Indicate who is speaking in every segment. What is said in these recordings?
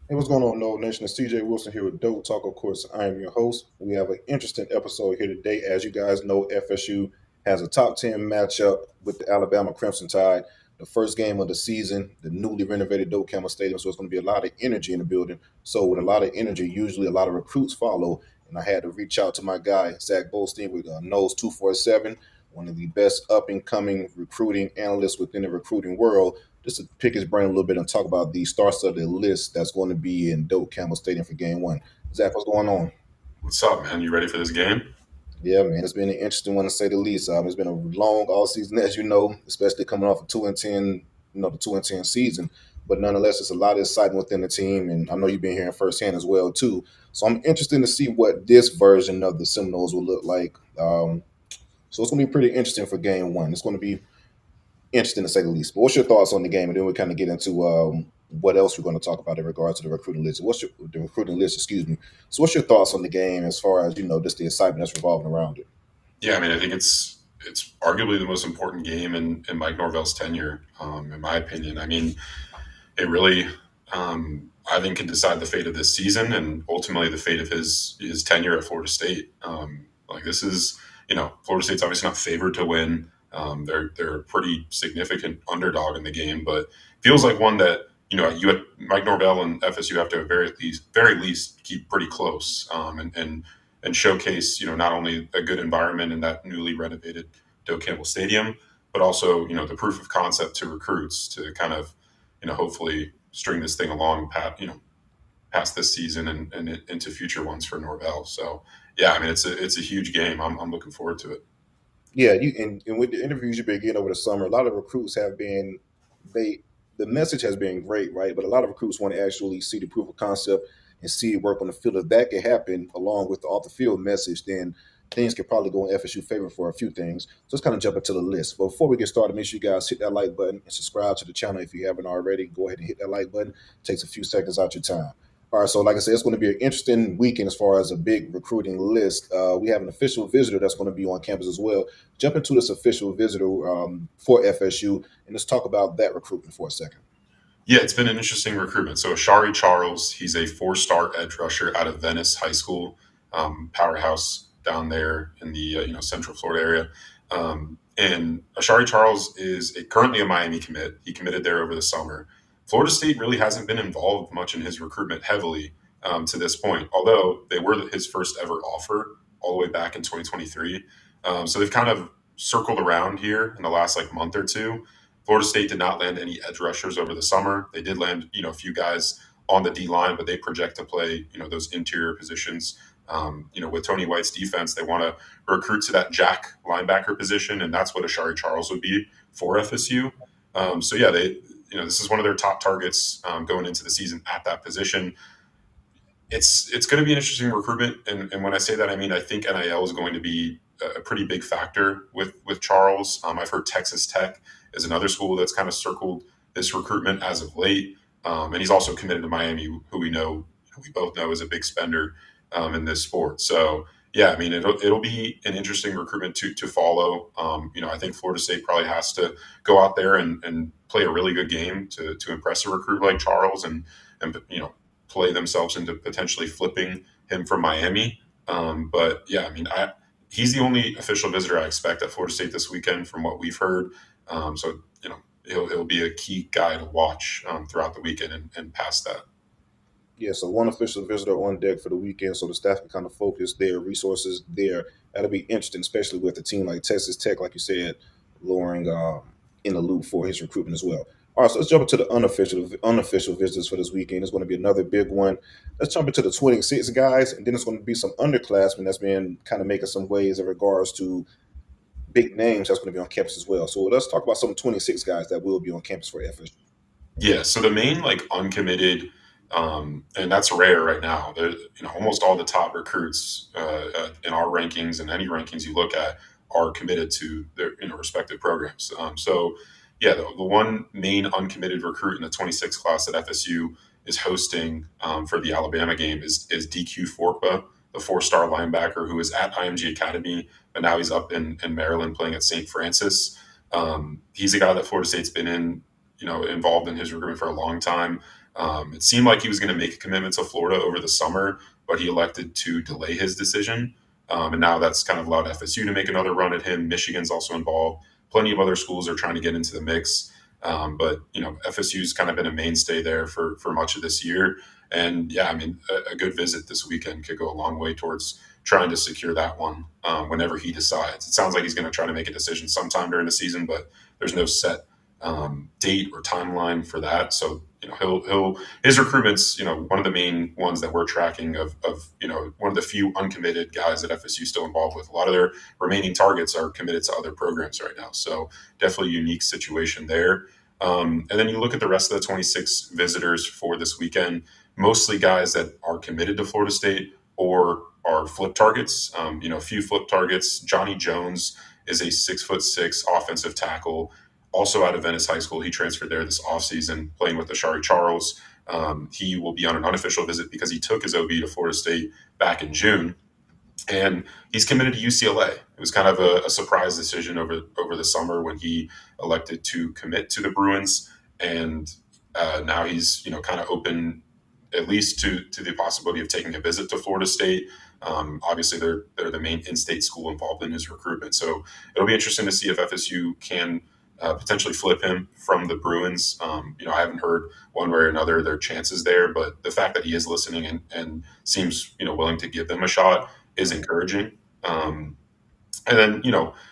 Speaker 1: Hey, what's going on, Noel Nation? It's TJ Wilson here with Doak Talk. Of course, I am your host. We have an interesting episode here today. As you guys know, FSU has a top 10 matchup with the Alabama Crimson Tide. The first game of the season, the newly renovated Doak Campbell Stadium. So it's going to be a lot of energy in the building. So with a lot of energy, usually a lot of recruits follow. And I had to reach out to my guy, Zach Blostein with Noles247, one of the best up and coming recruiting analysts within the recruiting world, just to pick his brain a little bit and talk about the stars of the list that's going to be in Doak Campbell Stadium for game one. Zach, what's going on?
Speaker 2: What's up, man? You ready for this game?
Speaker 1: Yeah, man, it's been an interesting one to say the least. It's been a long all season, as you know, especially coming off a 2-10, the 2-10 season. But nonetheless, it's a lot of excitement within the team, and I know you've been hearing firsthand as well too. So I'm interested to see what this version of the Seminoles will look like. So it's going to be pretty interesting for game one. It's going to be interesting to say the least. But what's your thoughts on the game, and then we kind of get into what else we're going to talk about in regards to the recruiting list. What's your the recruiting list? Excuse me. So, what's your thoughts on the game as far as just the excitement that's revolving around it?
Speaker 2: Yeah, I mean, I think it's arguably the most important game in Mike Norvell's tenure, in my opinion. I mean, it really, I think, can decide the fate of this season and ultimately the fate of his tenure at Florida State. Like this is, Florida State's obviously not favored to win. They're a pretty significant underdog in the game, but feels like one that Mike Norvell and FSU have to very least keep pretty close, and showcase not only a good environment in that newly renovated Doak Campbell Stadium, but also the proof of concept to recruits to kind of hopefully string this thing along past this season and into future ones for Norvell. So yeah, I mean it's a huge game. I'm looking forward to it.
Speaker 1: Yeah, and with the interviews you've been getting over the summer, a lot of recruits have been they the message has been great, right? But a lot of recruits want to actually see the proof of concept and see it work on the field. If that can happen along with the off the field message, then things could probably go in FSU favor for a few things. So let's kind of jump into the list. But before we get started, make sure you guys hit that like button and subscribe to the channel if you haven't already. Go ahead and hit that like button. It takes a few seconds out your time. All right, so like I said, it's going to be an interesting weekend as far as a big recruiting list. We have an official visitor that's going to be on campus as well. Jump into this official visitor for FSU, and let's talk about that recruitment for a second.
Speaker 2: Yeah, it's been an interesting recruitment. So Asharri Charles, he's a four-star edge rusher out of Venice High School, powerhouse down there in the Central Florida area. And Ashari Charles is currently a Miami commit. He committed there over the summer. Florida State really hasn't been involved much in his recruitment heavily to this point, although they were his first ever offer all the way back in 2023. So they've kind of circled around here in the last month or two. Florida State did not land any edge rushers over the summer. They did land a few guys on the D line, but they project to play those interior positions. With Tony White's defense, they want to recruit to that jack linebacker position, and that's what Ashari Charles would be for FSU. So yeah, this is one of their top targets going into the season at that position. It's going to be an interesting recruitment, and when I say that, I mean I think NIL is going to be a pretty big factor with Charles. I've heard Texas Tech is another school that's kind of circled this recruitment as of late, and he's also committed to Miami, who we both know is a big spender in this sport. So yeah, I mean it'll be an interesting recruitment to follow. I think Florida State probably has to go out there and play a really good game to impress a recruit like Charles and play themselves into potentially flipping him from Miami. But yeah, I mean he's the only official visitor I expect at Florida State this weekend from what we've heard. So he'll be a key guy to watch throughout the weekend and past that.
Speaker 1: Yeah, so one official visitor on deck for the weekend, so the staff can kind of focus their resources there. That'll be interesting, especially with a team like Texas Tech, like you said, lowering in the loop for his recruitment as well. All right, so let's jump into the unofficial visitors for this weekend. It's going to be another big one. Let's jump into the 26 guys, and then it's going to be some underclassmen that's been kind of making some waves in regards to big names that's going to be on campus as well. So let's talk about some 26 guys that will be on campus for FSU.
Speaker 2: Yeah, so the main uncommitted, and that's rare right now. Almost all the top recruits in our rankings and any rankings you look at are committed to their respective programs. So yeah, the one main uncommitted recruit in the 26 class that FSU is hosting for the Alabama game is DQ Forkba, the four-star linebacker who is at IMG Academy, but now he's up in Maryland playing at St. Francis. He's a guy that Florida State's been involved in his recruitment for a long time. It seemed like he was going to make a commitment to Florida over the summer, but he elected to delay his decision. And now that's kind of allowed FSU to make another run at him. Michigan's also involved. Plenty of other schools are trying to get into the mix. But FSU's kind of been a mainstay there for much of this year. And yeah, I mean, a good visit this weekend could go a long way towards trying to secure that one whenever he decides. It sounds like he's going to try to make a decision sometime during the season, but there's no set date or timeline for that. So he'll his recruitment's one of the main ones that we're tracking of one of the few uncommitted guys that FSU still involved with. A lot of their remaining targets are committed to other programs right now. So definitely a unique situation there. And then you look at the rest of the 26 visitors for this weekend, mostly guys that are committed to Florida State or are flip targets. A few flip targets. Johnny Jones is a 6'6" offensive tackle, also out of Venice High School. He transferred there this offseason, playing with Asharri Charles. He will be on an unofficial visit because he took his OB to Florida State back in June. And he's committed to UCLA. It was kind of a surprise decision over the summer when he elected to commit to the Bruins, and now he's kind of open at least to the possibility of taking a visit to Florida State. Obviously, they're the main in-state school involved in his recruitment, so it'll be interesting to see if FSU can potentially flip him from the Bruins. I haven't heard one way or another their chances there, but the fact that he is listening and seems willing to give them a shot is encouraging. And then,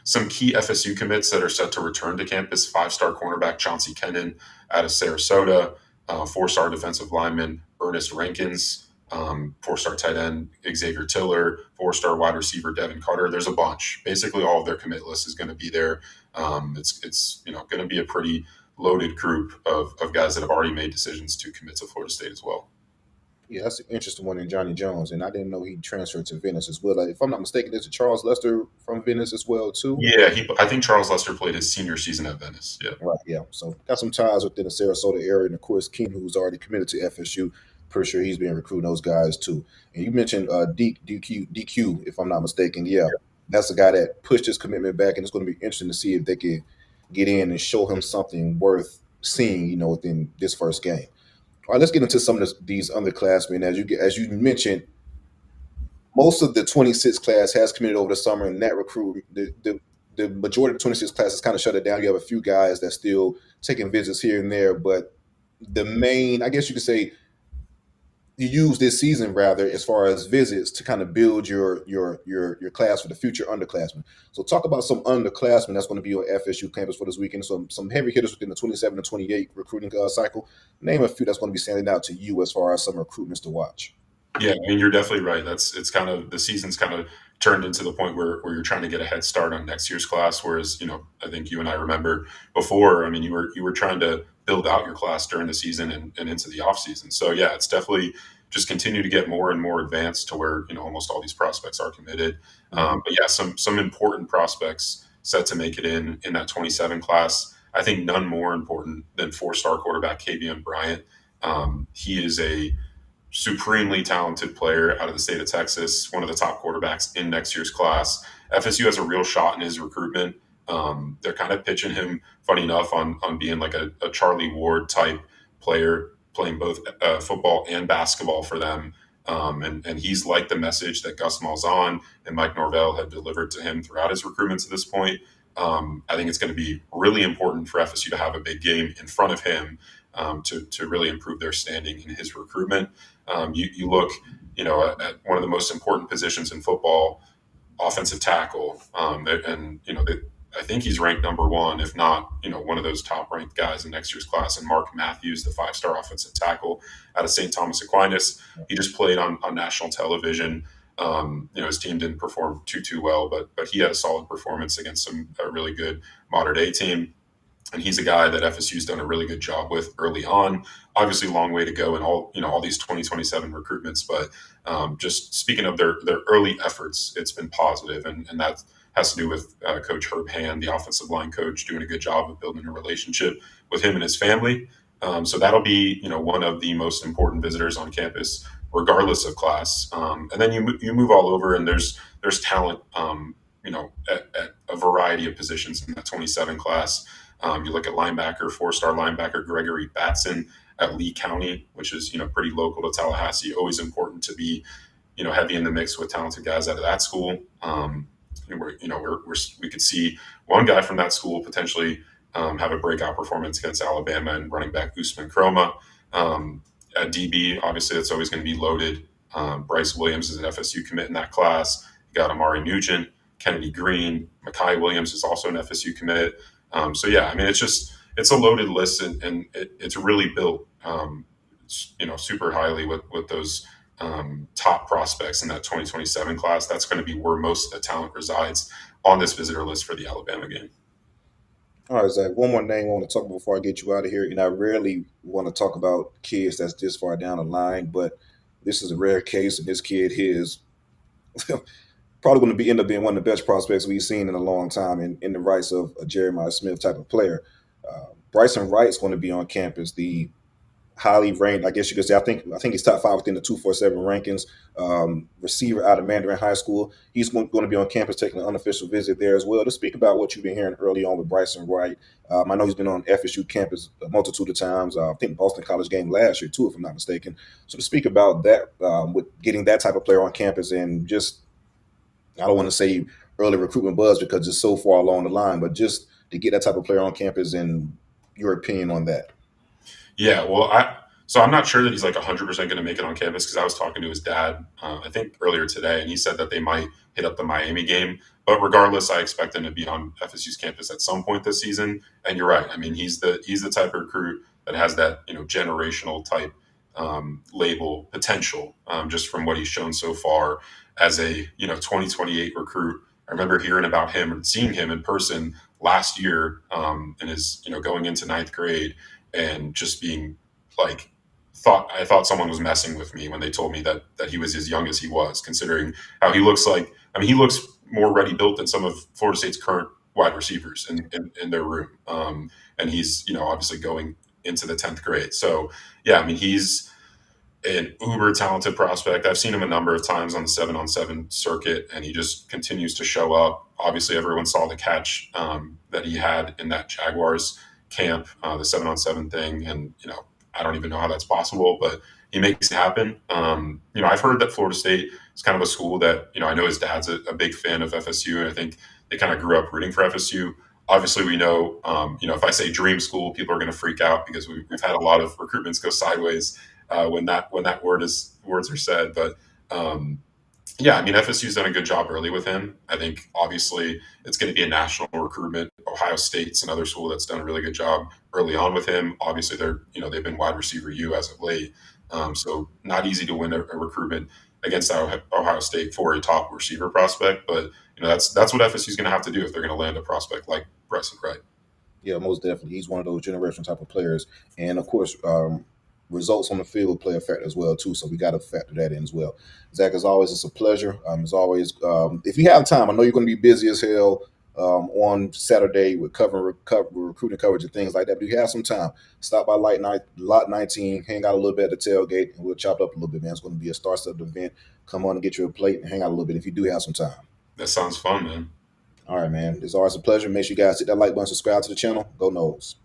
Speaker 2: some key FSU commits that are set to return to campus: 5-star cornerback Chauncey Kennon out of Sarasota, 4-star defensive lineman Ernest Rankins, 4-star tight end Xavier Tiller, 4-star wide receiver Devin Carter. There's a bunch. Basically, all of their commit list is going to be there. It's going to be a pretty loaded group of guys that have already made decisions to commit to Florida State as well.
Speaker 1: Yeah, that's an interesting one in Johnny Jones, and I didn't know he transferred to Venice as well. Like, if I'm not mistaken, there's a Charles Lester from Venice as well too.
Speaker 2: Yeah, I think Charles Lester played his senior season at Venice. Yeah.
Speaker 1: Right, yeah. So got some ties within the Sarasota area, and of course, Keenan, who's already committed to FSU. Pretty sure he's been recruiting those guys too. And you mentioned DQ, if I'm not mistaken. Yeah, that's the guy that pushed his commitment back, and it's going to be interesting to see if they can get in and show him something worth seeing, within this first game. All right, let's get into some of these underclassmen. As you mentioned, most of the 26 class has committed over the summer, and that recruit the majority of the 26 class has kind of shut it down. You have a few guys that still taking visits here and there, but the main, I guess you could say, you use this season rather as far as visits to kind of build your class for the future underclassmen. So talk about some underclassmen that's going to be on FSU campus for this weekend. Some heavy hitters within the 27 to 28 recruiting cycle. Name a few that's going to be standing out to you as far as some recruitments to watch.
Speaker 2: Yeah, I mean, you're definitely right. It's kind of the season's kind of turned into the point where you're trying to get a head start on next year's class. Whereas, I think you and I remember before, I mean, you were trying to build out your class during the season and into the off season. So yeah, it's definitely just continue to get more and more advanced to where, almost all these prospects are committed. But yeah, some important prospects set to make it in that 27 class. I think none more important than 4-star quarterback Kavian Bryant. He is a supremely talented player out of the state of Texas, one of the top quarterbacks in next year's class. FSU has a real shot in his recruitment. They're kind of pitching him, funny enough, on being like a Charlie Ward type player, playing both football and basketball for them. And he's like the message that Gus Malzahn and Mike Norvell have delivered to him throughout his recruitment to this point. I think it's going to be really important for FSU to have a big game in front of him to really improve their standing in his recruitment. You look, at one of the most important positions in football, offensive tackle, I think he's ranked number one, if not, one of those top ranked guys in next year's class. And Mark Matthews, the 5-star offensive tackle out of St. Thomas Aquinas, he just played on national television. His team didn't perform too well, but he had a solid performance against a really good modern day team. And he's a guy that FSU's done a really good job with early on. Obviously, long way to go in all these 2027 recruitments. But just speaking of their early efforts, it's been positive, and that has to do with Coach Herb Hand, the offensive line coach, doing a good job of building a relationship with him and his family. So that'll be one of the most important visitors on campus, regardless of class. And then you move all over, and there's talent, at a variety of positions in that 27 class. You look at linebacker, 4-star linebacker Gregory Batson at Lee County, which is pretty local to Tallahassee. Always important to be heavy in the mix with talented guys out of that school. We could see one guy from that school potentially have a breakout performance against Alabama and running back Usman Kroma. At DB, obviously, that's always going to be loaded. Bryce Williams is an FSU commit in that class. You got Amari Nugent, Kennedy Green, Makai Williams is also an FSU commit. So yeah, I mean, it's a loaded list, and it's really built, super highly with those top prospects in that 2027 class. That's going to be where most of the talent resides on this visitor list for the Alabama game.
Speaker 1: All right, Zach. One more name I want to talk about before I get you out of here. And I rarely want to talk about kids that's this far down the line, but this is a rare case, and this kid here is probably going to end up being one of the best prospects we've seen in a long time in the rights of a Jeremiah Smith type of player. Brysen Wright's going to be on campus. The highly ranked, I guess you could say. I think he's top five within the 247 rankings. Receiver out of Mandarin High School. He's going to be on campus taking an unofficial visit there as well to speak about what you've been hearing early on with Brysen Wright. I know he's been on FSU campus a multitude of times. I think the Boston College game last year too, if I'm not mistaken. So to speak about that, with getting that type of player on campus and just, I don't want to say early recruitment buzz because it's so far along the line, but just to get that type of player on campus and your opinion on that.
Speaker 2: Yeah, well, I'm not sure that he's like 100% going to make it on campus because I was talking to his dad, I think earlier today, and he said that they might hit up the Miami game. But regardless, I expect him to be on FSU's campus at some point this season. And you're right. I mean, he's the type of recruit that has that generational type label potential, just from what he's shown so far as a 2028 recruit. I remember hearing about him and seeing him in person last year, in his going into ninth grade, and just being like I thought someone was messing with me when they told me that he was as young as he was, considering how he looks like. I mean, he looks more ready built than some of Florida State's current wide receivers in their room. And he's obviously going into the 10th grade. So yeah, I mean, he's an uber talented prospect. I've seen him a number of times on the 7-on-7 circuit, and he just continues to show up. Obviously, everyone saw the catch that he had in that Jaguars camp, the 7-on-7 thing, and I don't even know how that's possible, but he makes it happen. I've heard that Florida State is kind of a school that I know his dad's a big fan of FSU, and I think they kind of grew up rooting for FSU. Obviously, we know, if I say dream school, people are going to freak out because we've had a lot of recruitments go sideways when that words are said. But yeah, I mean, FSU's done a good job early with him. I think obviously it's going to be a national recruitment. Ohio State's another school that's done a really good job early on with him. Obviously, they've been wide receiver U as of late, so not easy to win a recruitment against Ohio State for a top receiver prospect. But that's what FSU's going to have to do if they're going to land a prospect like Brysen Wright.
Speaker 1: Yeah, most definitely. He's one of those generational type of players, and of course, results on the field play a factor as well too. So we got to factor that in as well. Zach, as always, it's a pleasure. As always, if you have time, I know you're going to be busy as hell on Saturday with recruiting coverage and things like that. But if you have some time, stop by Lot 19, hang out a little bit at the tailgate, and we'll chop it up a little bit, man. It's going to be a star-studded event. Come on and get you a plate and hang out a little bit if you do have some time.
Speaker 2: That sounds fun, man.
Speaker 1: All right, man. It's always a pleasure. Make sure you guys hit that like button, subscribe to the channel. Go Noles.